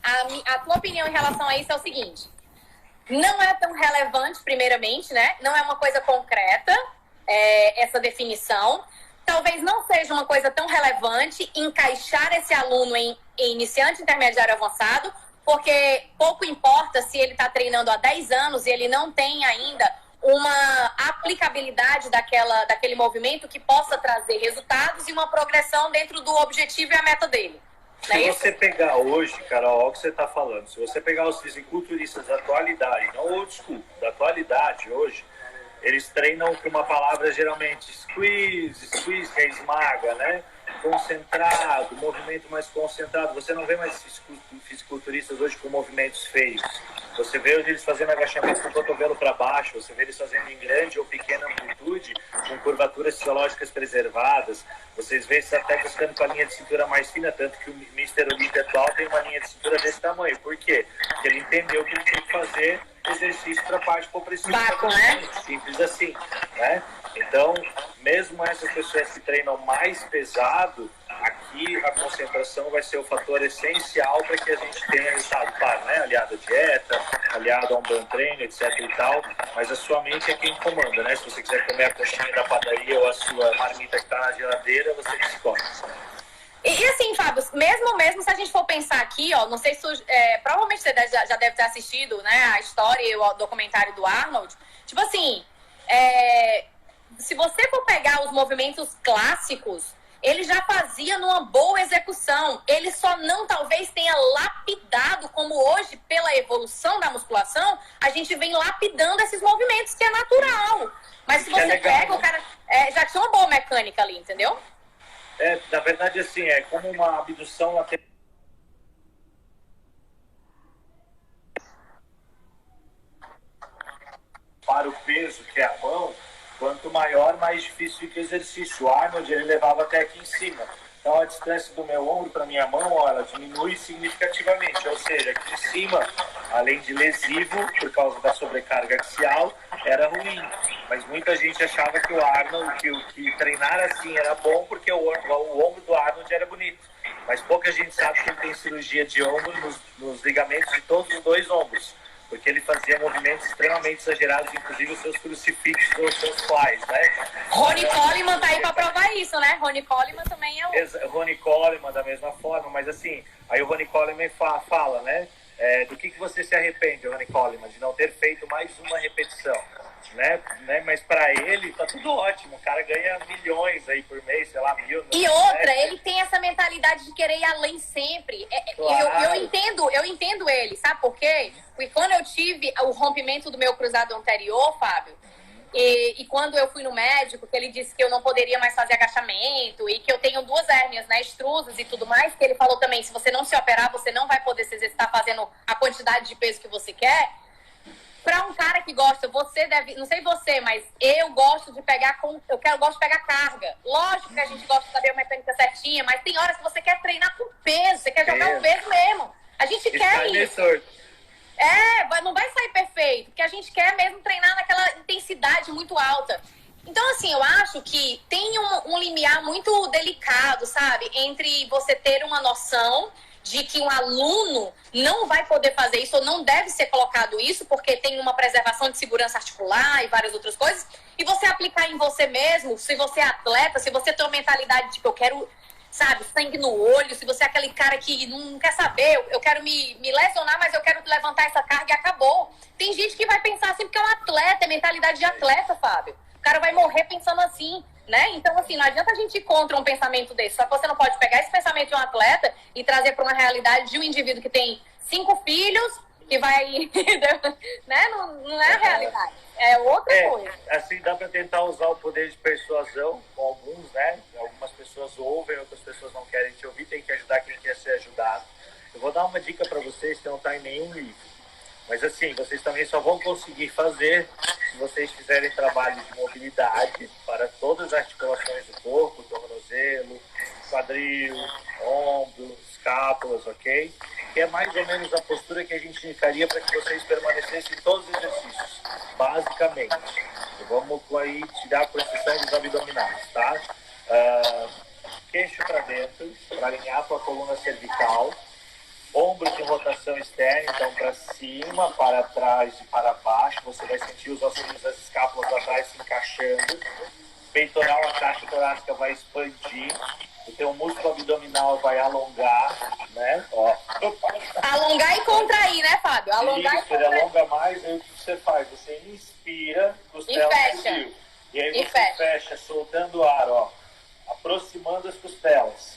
A tua opinião em relação a isso é o seguinte... Não é tão relevante, primeiramente, né? Não é uma coisa concreta, essa definição. Talvez não seja uma coisa tão relevante encaixar esse aluno em iniciante, intermediário, avançado, porque pouco importa se ele está treinando há 10 anos e ele não tem ainda uma aplicabilidade daquele movimento que possa trazer resultados e uma progressão dentro do objetivo e a meta dele. Se você pegar hoje, Carol, olha o que você está falando, se você pegar os fisiculturistas da atualidade, não old school, da atualidade hoje, eles treinam com uma palavra geralmente squeeze, que é esmaga, né? Concentrado, movimento mais concentrado. Você não vê mais fisiculturistas hoje com movimentos feios. Você vê eles fazendo agachamento com o cotovelo para baixo, você vê eles fazendo em grande ou pequena amplitude, com curvaturas fisiológicas preservadas. Vocês veem esses atletas ficando com a linha de cintura mais fina, tanto que o Mr. Olympia atual tem uma linha de cintura desse tamanho. Por quê? Porque ele entendeu que ele tinha que fazer exercício para a parte progressiva. Né? Simples assim, né? Então, mesmo essas pessoas que treinam mais pesado, aqui a concentração vai ser o fator essencial para que a gente tenha resultado, claro, né? Aliado à dieta, aliado a um bom treino, etc e tal, mas a sua mente é quem comanda, né? Se você quiser comer a coxinha da padaria ou a sua marmita que está na geladeira, você que escolhe. E assim, Fábio, mesmo se a gente for pensar aqui, ó, não sei se provavelmente você já deve ter assistido, né, a história e o documentário do Arnold. Tipo assim, se você for pegar os movimentos clássicos, ele já fazia numa boa execução. Ele só não, talvez, tenha lapidado, como hoje, pela evolução da musculação, a gente vem lapidando esses movimentos, que é natural. Mas se você pega, o cara já tinha uma boa mecânica ali, entendeu? Na verdade, assim, é como uma abdução lateral. Para o peso, que é a mão, quanto maior, mais difícil fica o exercício. O Arnold, ele levava até aqui em cima. Então, a distância do meu ombro para minha mão, ó, ela diminui significativamente. Ou seja, aqui em cima, além de lesivo, por causa da sobrecarga axial, era ruim. Mas muita gente achava que o Arnold, que treinar assim era bom, porque o ombro do Arnold era bonito. Mas pouca gente sabe que ele tem cirurgia de ombro nos ligamentos de todos os dois ombros. Porque ele fazia movimentos extremamente exagerados, inclusive os seus crucifixos ou os seus flies, né? Ronnie Coleman tá aí pra provar isso, né? Ronnie Coleman também é Ronnie Coleman da mesma forma, mas assim, aí o Ronnie Coleman fala, né? Do que você se arrepende, Ronnie Coleman, de não ter feito mais uma repetição? Né? Mas para ele tá tudo ótimo, o cara ganha milhões aí por mês, sei lá, 1.000. E outra, ele tem essa mentalidade de querer ir além sempre. Claro. Eu entendo ele, sabe por quê? Porque quando eu tive o rompimento do meu cruzado anterior, Fábio, e quando eu fui no médico, que ele disse que eu não poderia mais fazer agachamento e que eu tenho 2 hérnias, né, extrusas e tudo mais, que ele falou também, se você não se operar, você não vai poder se exercitar fazendo a quantidade de peso que você quer. Pra um cara que gosta, você deve, não sei você, mas eu gosto de pegar gosto de pegar carga. Lógico que a gente gosta de saber a mecânica certinha, mas tem horas que você quer treinar com peso, você quer jogar o peso mesmo. A gente quer isso. Não vai sair perfeito, porque a gente quer mesmo treinar naquela intensidade muito alta. Então, assim, eu acho que tem um limiar muito delicado, sabe? Entre você ter uma noção de que um aluno não vai poder fazer isso ou não deve ser colocado isso porque tem uma preservação de segurança articular e várias outras coisas, e você aplicar em você mesmo, se você é atleta, se você tem uma mentalidade de que eu quero, sabe, sangue no olho, se você é aquele cara que não quer saber, eu quero me lesionar, mas eu quero levantar essa carga e acabou. Tem gente que vai pensar assim porque é um atleta, é mentalidade de atleta, Fábio. O cara vai morrer pensando assim, né? Então, assim, não adianta a gente ir contra um pensamento desse. Só que você não pode pegar esse pensamento de um atleta e trazer para uma realidade de um indivíduo que tem 5 filhos, que vai... né? Não é a realidade. É outra coisa. Assim, dá para tentar usar o poder de persuasão com alguns, né? Algumas pessoas ouvem, outras pessoas não querem te ouvir. Tem que ajudar quem quer ser ajudado. Eu vou dar uma dica para vocês que não está em nenhum livro. Mas assim, vocês também só vão conseguir fazer se vocês fizerem trabalho de mobilidade para todas as articulações do corpo, tornozelo, quadril, ombro, escápulas, ok? Que é mais ou menos a postura que a gente indicaria para que vocês permanecessem em todos os exercícios, basicamente. E vamos aí tirar com exceção dos abdominais, tá? Queixo para dentro, para alinhar com a coluna cervical. Ombros em rotação externa, então para cima, para trás e para baixo. Você vai sentir os ossinhos das escápulas atrás se encaixando. Peitoral, a caixa torácica vai expandir. O teu músculo abdominal vai alongar, né? Ó. Alongar e contrair, né, Fábio? Alongar e contrair. Ele alonga mais, aí o que você faz? Você inspira, costela e fecha. E aí você fecha, soltando o ar, ó. Aproximando as costelas.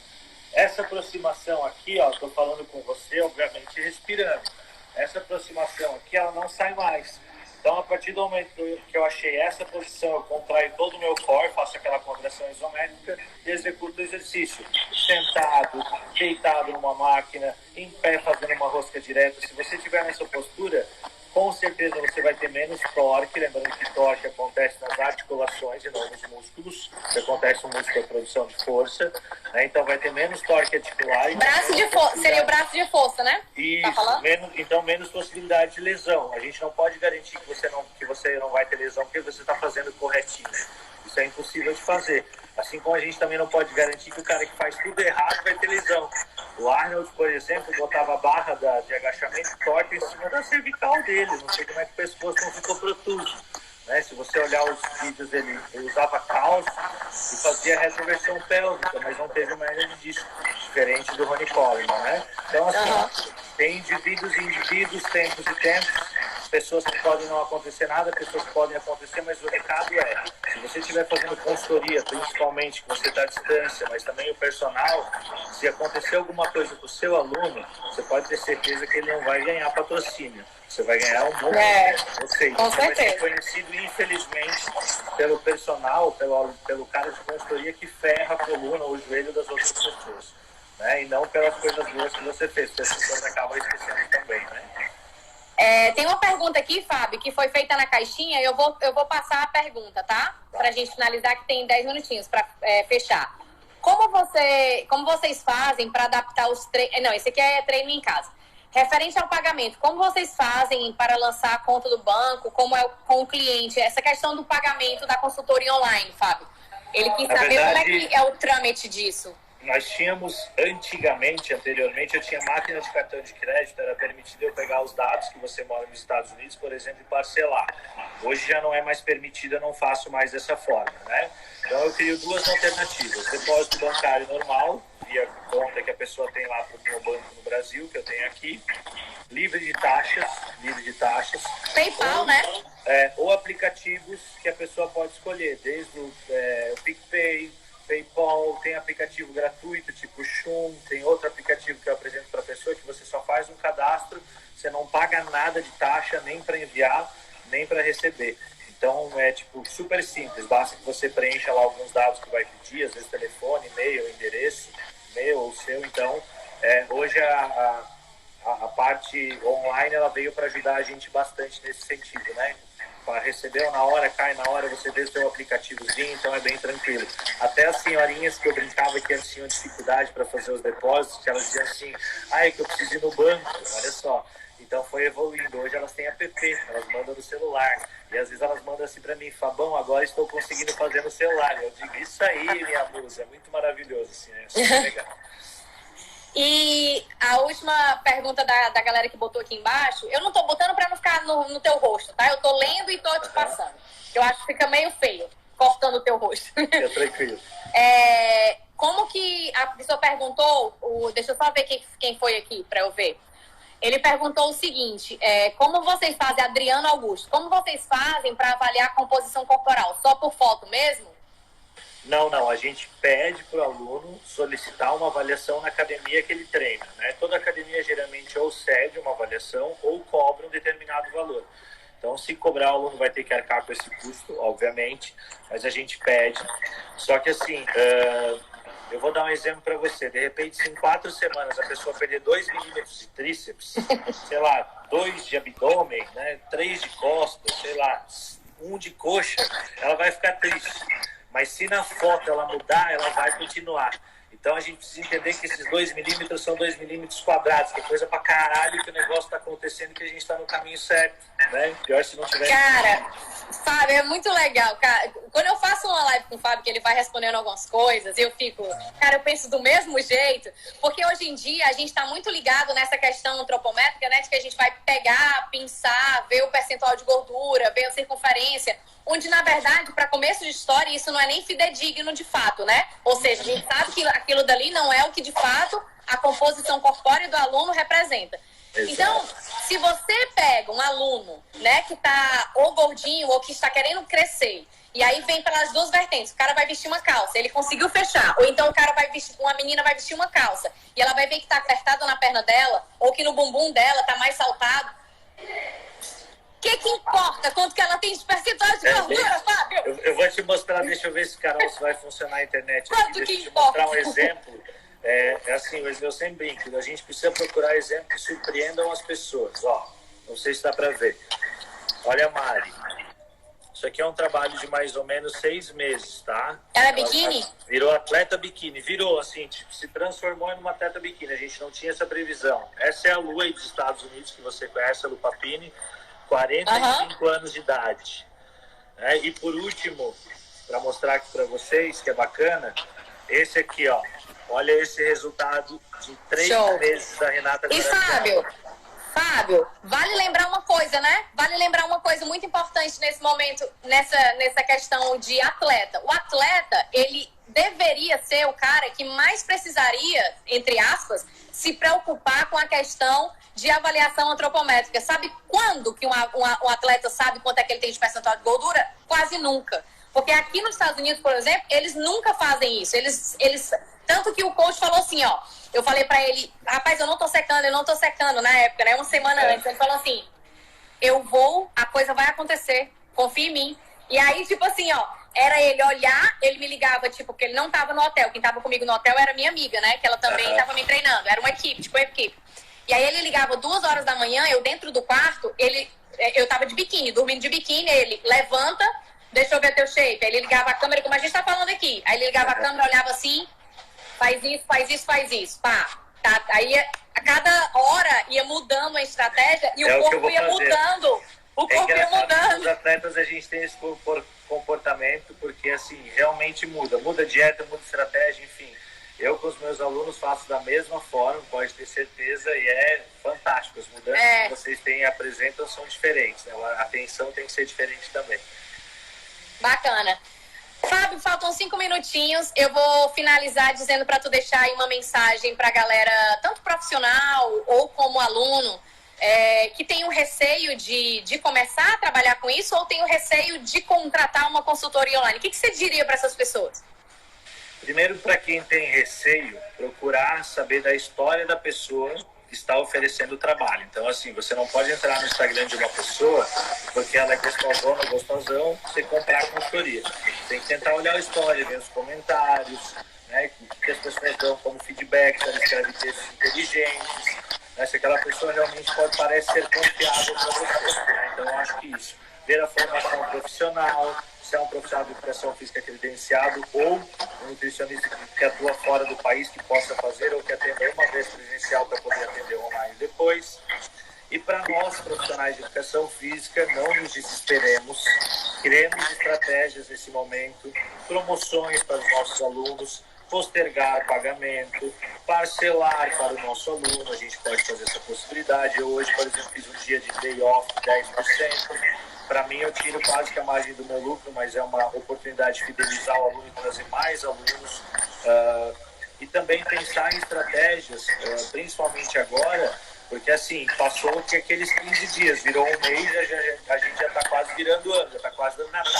Essa aproximação aqui, ó, estou falando com você, obviamente respirando. Essa aproximação aqui, ela não sai mais. Então, a partir do momento que eu achei essa posição, eu contraio todo o meu core, faço aquela contração isométrica e executo o exercício. Sentado, deitado numa máquina, em pé fazendo uma rosca direta. Se você estiver nessa postura, com certeza você vai ter menos torque. Lembrando que torque acontece nas articulações e não nos músculos. O que acontece no músculo é a produção de força. Né? Então vai ter menos torque articular. Braço de força, seria o braço de força, né? Isso, tá falando? Então menos possibilidade de lesão. A gente não pode garantir que você não vai ter lesão porque você está fazendo corretinho. Isso é impossível de fazer. Assim como a gente também não pode garantir que o cara que faz tudo errado vai ter lesão. O Arnold, por exemplo, botava a barra de agachamento torta em cima da cervical dele. Não sei como é que o pescoço não ficou protuso. Né? Se você olhar os vídeos dele, ele usava calço e fazia retroversão pélvica, mas não teve uma hernia de disco, diferente do Ronnie Coleman, né? Então, assim, tem indivíduos e indivíduos, tempos e tempos, pessoas que podem não acontecer nada, pessoas que podem acontecer, mas o recado é, se você estiver fazendo consultoria, principalmente que você está à distância, mas também o personal, se acontecer alguma coisa com o seu aluno, você pode ter certeza que ele não vai ganhar patrocínio. Você vai ganhar um bom dinheiro. Ou seja, você vai ser conhecido, infelizmente, pelo personal, pelo cara de consultoria que ferra a coluna ou o joelho das outras pessoas. Né? E não pelas coisas boas que você fez, porque as pessoas acabam esquecendo também, né? Tem uma pergunta aqui, Fábio, que foi feita na caixinha. Eu vou passar a pergunta, tá? Pra gente finalizar, que tem 10 minutinhos pra fechar. Como vocês fazem para adaptar os treinos... Não, esse aqui é treino em casa. Referente ao pagamento, como vocês fazem para lançar a conta do banco? Como é com o cliente? Essa questão do pagamento da consultoria online, Fábio. Ele quis saber como é que é o trâmite disso. Nós tínhamos anteriormente, eu tinha máquina de cartão de crédito, era permitido eu pegar os dados que você mora nos Estados Unidos, por exemplo, e parcelar. Hoje já não é mais permitido, eu não faço mais dessa forma, né? Então eu crio 2 alternativas, depósito bancário normal, via conta que a pessoa tem lá para o meu banco no Brasil, que eu tenho aqui, livre de taxas. PayPal, né? Ou aplicativos que a pessoa pode escolher, desde o PicPay, PayPal, tem aplicativo gratuito, tipo Shum, tem outro aplicativo que eu apresento para a pessoa, que você só faz um cadastro, você não paga nada de taxa, nem para enviar, nem para receber. Então, é tipo super simples, basta que você preencha lá alguns dados que vai pedir, às vezes telefone, e-mail, endereço, e-mail ou seu. Então, hoje a parte online, ela veio para ajudar a gente bastante nesse sentido, né? Para receber na hora, cai na hora, você vê o seu aplicativozinho, então é bem tranquilo. Até as senhorinhas que eu brincava que elas tinham dificuldade para fazer os depósitos, que elas diziam assim, é que eu preciso ir no banco, olha só. Então foi evoluindo. Hoje elas têm app, elas mandam no celular. E às vezes elas mandam assim para mim, Fabão, agora estou conseguindo fazer no celular. Eu digo, isso aí, minha musa, é muito maravilhoso, assim, é super legal. E a última pergunta da galera que botou aqui embaixo, eu não tô botando pra não ficar no teu rosto, tá? Eu tô lendo e tô te passando. Eu acho que fica meio feio, cortando o teu rosto. É tranquilo. Como que a pessoa perguntou, deixa eu só ver quem foi aqui pra eu ver. Ele perguntou o seguinte, como vocês fazem, Adriano Augusto, como vocês fazem pra avaliar a composição corporal? Só por foto mesmo? Não, a gente pede para o aluno solicitar uma avaliação na academia que ele treina, né? Toda academia geralmente ou cede uma avaliação ou cobra um determinado valor. Então, se cobrar, o aluno vai ter que arcar com esse custo, obviamente, mas a gente pede. Só que assim, eu vou dar um exemplo para você. De repente, se em 4 semanas a pessoa perder 2 milímetros de tríceps, sei lá, 2 de abdômen, né? 3 de costas, sei lá, 1 de coxa, ela vai ficar triste. Mas se na foto ela mudar, ela vai continuar. Então a gente precisa entender que esses 2 milímetros são 2 milímetros quadrados, que é coisa pra caralho que o negócio tá acontecendo, que a gente tá no caminho certo, né? Pior se não tiver... Cara, Fábio, é muito legal, cara. Quando eu faço uma live com o Fábio, que ele vai respondendo algumas coisas, eu fico... Cara, eu penso do mesmo jeito, porque hoje em dia a gente tá muito ligado nessa questão antropométrica, né? De que a gente vai pegar, pensar, ver o percentual de gordura, ver a circunferência, onde, na verdade, para começo de história, isso não é nem fidedigno de fato, né? Ou seja, a gente sabe que aquilo dali não é o que, de fato, a composição corpórea do aluno representa. Exato. Então, se você pega um aluno, né, que tá ou gordinho ou que está querendo crescer, e aí vem pelas duas vertentes, o cara vai vestir uma calça, ele conseguiu fechar, ou então o cara vai vestir, uma menina vai vestir uma calça, e ela vai ver que tá apertado na perna dela, ou que no bumbum dela tá mais saltado. O que importa? Quanto que ela tem de percentual de gordura, Fábio? Eu vou te mostrar, deixa eu ver se vai funcionar a internet. Quanto deixa que eu te importa? Mostrar um exemplo. Assim, eu sempre brinco, a gente precisa procurar exemplos que surpreendam as pessoas. Ó, não sei se dá para ver. Olha a Mari. Isso aqui é um trabalho de mais ou menos 6 meses, tá? Ela é biquíni? Virou atleta biquíni. Virou, assim, se transformou em uma atleta biquíni. A gente não tinha essa previsão. Essa é a Lu aí dos Estados Unidos, que você conhece, a Lu Papini. 45 anos de idade. E por último, para mostrar aqui para vocês, que é bacana, esse aqui, ó. Olha esse resultado de 3 meses da Renata. E Fábio, vale lembrar uma coisa, né? Vale lembrar uma coisa muito importante nesse momento, nessa questão de atleta. O atleta, ele deveria ser o cara que mais precisaria, entre aspas, se preocupar com a questão de avaliação antropométrica. Sabe quando que um atleta sabe quanto é que ele tem de percentual de gordura? Quase nunca. Porque aqui nos Estados Unidos, por exemplo, eles nunca fazem isso. Eles tanto que o coach falou assim, ó, eu falei pra ele, rapaz, eu não tô secando na época, né? Uma semana antes. Ele falou assim, a coisa vai acontecer, confia em mim. E aí, tipo assim, ó, era ele olhar, ele me ligava, tipo, porque ele não tava no hotel. Quem tava comigo no hotel era minha amiga, né? Que ela também tava me treinando. Era uma equipe, tipo, uma equipe. E aí ele ligava 2 horas da manhã, eu dentro do quarto, eu tava de biquíni, dormindo de biquíni, ele levanta, deixa eu ver teu shape. Aí ele ligava a câmera, como a gente tá falando aqui. Aí ele ligava a câmera, olhava assim, faz isso, pá. Tá. Aí a cada hora ia mudando a estratégia e o corpo ia mudando. O corpo ia mudando. Os atletas, a gente tem esse comportamento, porque assim, realmente muda. Muda a dieta, muda a estratégia, enfim. Eu com os meus alunos faço da mesma forma, pode ter certeza, e é fantástico. As mudanças que vocês apresentam são diferentes, né? A atenção tem que ser diferente também. Bacana. Fábio, falta faltam 5 minutinhos. Eu vou finalizar dizendo para tu deixar aí uma mensagem para a galera, tanto profissional ou como aluno, que tem o receio de começar a trabalhar com isso ou tem o receio de contratar uma consultoria online. O que você diria para essas pessoas? Primeiro, para quem tem receio, procurar saber da história da pessoa que está oferecendo o trabalho. Então, assim, você não pode entrar no Instagram de uma pessoa porque ela é gostosona ou gostosão, você comprar a consultoria. Tem que tentar olhar a história, ver os comentários, né, o que as pessoas dão como feedback, se ela escreve textos inteligentes, né, se aquela pessoa realmente parece ser confiável para você. Né? Então, eu acho que isso. Ver a formação profissional, se é um profissional de educação física credenciado ou um nutricionista que atua fora do país, que possa fazer ou que atenda uma vez presencial para poder atender online depois. E para nós, profissionais de educação física, não nos desesperemos, criemos estratégias nesse momento, promoções para os nossos alunos, postergar pagamento, parcelar para o nosso aluno, a gente pode fazer essa possibilidade. Eu hoje, por exemplo, fiz um dia de day off de 10%. Para mim, eu tiro quase que a margem do meu lucro, mas é uma oportunidade de fidelizar o aluno e trazer mais alunos. E também pensar em estratégias, principalmente agora, porque assim, passou que aqueles 15 dias, virou um mês, a gente já está quase virando ano, já está quase dando Natal.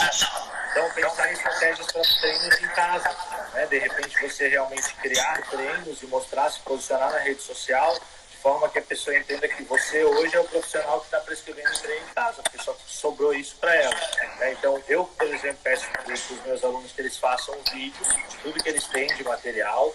Então, pensar em estratégias para treinos em casa. Né? De repente, você realmente criar treinos e mostrar, se posicionar na rede social, de forma que a pessoa entenda que você hoje é o profissional que está prescrevendo treino em casa, porque só sobrou isso para ela. Né? Então, eu, por exemplo, peço para os meus alunos que eles façam vídeos de tudo que eles têm de material,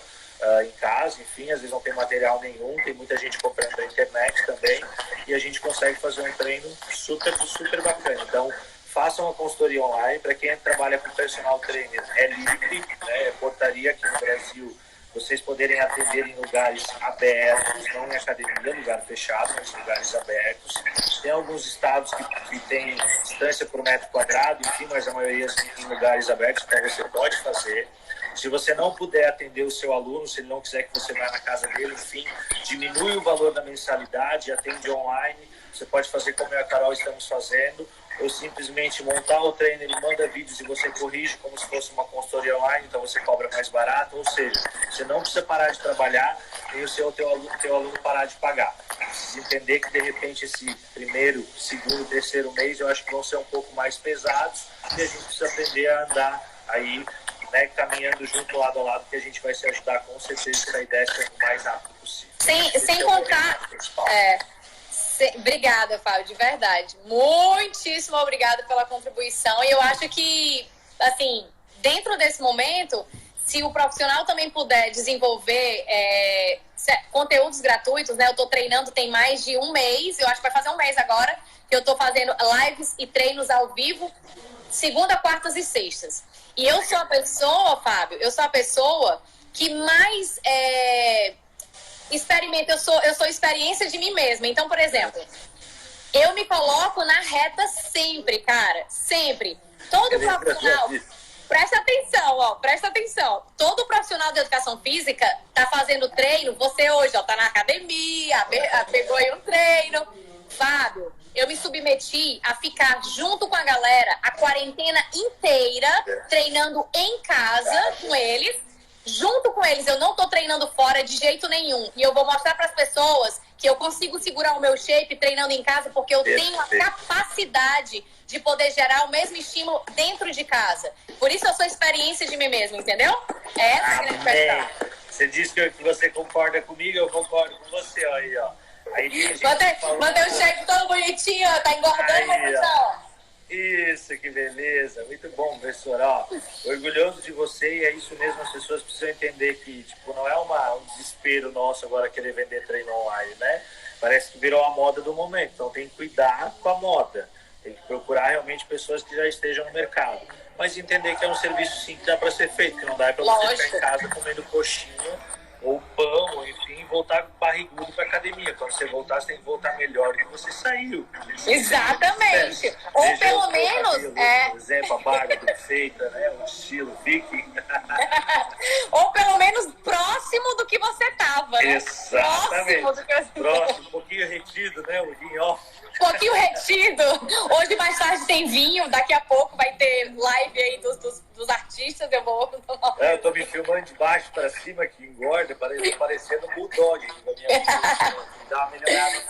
em casa, enfim, às vezes não tem material nenhum, tem muita gente comprando na internet também, e a gente consegue fazer um treino super bacana. Então, façam uma consultoria online. Para quem trabalha com personal trainer, é livre, né? É portaria aqui no Brasil, vocês poderem atender em lugares abertos, não em academia, lugar fechado, mas lugares abertos. Tem alguns estados que têm distância por metro quadrado, enfim, mas a maioria em lugares abertos, então você pode fazer. Se você não puder atender o seu aluno, se ele não quiser que você vá na casa dele, enfim, diminui o valor da mensalidade, atende online. Você pode fazer como eu e a Carol estamos fazendo, ou simplesmente montar o treino, ele manda vídeos e você corrige como se fosse uma consultoria online, então você cobra mais barato. Ou seja, você não precisa parar de trabalhar e o teu aluno parar de pagar. Precisa entender que, de repente, esse primeiro, segundo, terceiro mês, eu acho que vão ser um pouco mais pesados e a gente precisa aprender a andar aí, né, caminhando junto, lado a lado, que a gente vai se ajudar com certeza a sair dessa o mais rápido possível. Sem contar... Obrigada, Fábio, de verdade. Muitíssimo obrigada pela contribuição. E eu acho que, assim, dentro desse momento, se o profissional também puder desenvolver conteúdos gratuitos, né? Eu estou treinando tem mais de um mês, eu acho que vai fazer um mês agora, que eu estou fazendo lives e treinos ao vivo, segunda, quartas e sextas. E eu sou a pessoa, Fábio, que mais experimenta, eu sou experiência de mim mesma. Então, por exemplo, eu me coloco na reta sempre, cara, sempre. Todo profissional, presta atenção. Todo profissional de educação física tá fazendo treino, você hoje, tá na academia, pegou aí um treino. Fábio, eu me submeti a ficar junto com a galera a quarentena inteira, treinando em casa com eles, junto com eles. Eu não tô treinando fora de jeito nenhum. E eu vou mostrar para as pessoas que eu consigo segurar o meu shape treinando em casa, porque eu tenho a capacidade de poder gerar o mesmo estímulo dentro de casa. Por isso eu sou experiência de mim mesmo, entendeu? É essa a grande questão. Você disse que você concorda comigo, eu concordo com você, aí, ó. Mandei o shape todo bonitinho, ó, tá engordando, mas pessoal. Isso, que beleza. Muito bom, professor. Ó, orgulhoso de você, e é isso mesmo, as pessoas precisam entender que, tipo, não é um desespero nosso agora querer vender treino online, né? Parece que virou a moda do momento, então tem que cuidar com a moda. Tem que procurar realmente pessoas que já estejam no mercado. Mas entender que é um serviço sim que dá para ser feito, que não dá para você ficar em casa comendo coxinha ou pão, ou enfim, voltar barrigudo para academia. Quando você voltar, você tem que voltar melhor do que você saiu. Exatamente. Ou pelo menos... Cabelo, por exemplo, a barba bem feita, né? O estilo viking. Ou pelo menos próximo do que você tava, né? Exatamente. Próximo do que você... Próximo, um pouquinho retido, né? O vinho off. Um pouquinho retido. Hoje mais tarde tem vinho, daqui a pouco vai ter live aí dos artigos. nutricionistas, eu vou tomar. Eu tô me filmando de baixo pra cima, que engorda, parecendo um bulldog aqui da minha vida. Dá uma melhorada.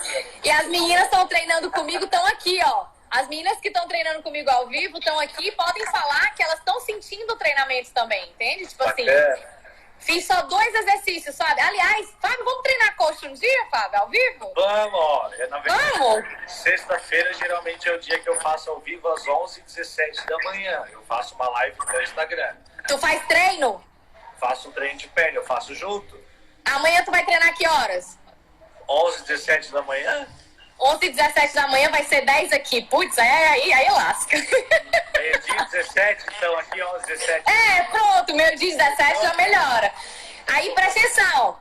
E as meninas estão treinando comigo, estão aqui, ó. As meninas que estão treinando comigo ao vivo estão aqui, podem falar que elas estão sentindo o treinamento também, entende? Tipo assim, fiz só 2 exercícios, sabe? Aliás, Fábio, vamos treinar coxa um dia, Fábio, ao vivo? Vamos, ó. Vamos! Sexta-feira geralmente é o dia que eu faço ao vivo às 11h17 da manhã. Eu faço uma live no Instagram. Tu faz treino? Faço um treino de perna, eu faço junto. Amanhã tu vai treinar que horas? 11h17 da manhã? 11h17 da manhã vai ser 10 aqui. Putz, aí lasca. Meio-dia 17, então aqui 11h17. Pronto, meio-dia 17 já melhora. Aí, presta atenção.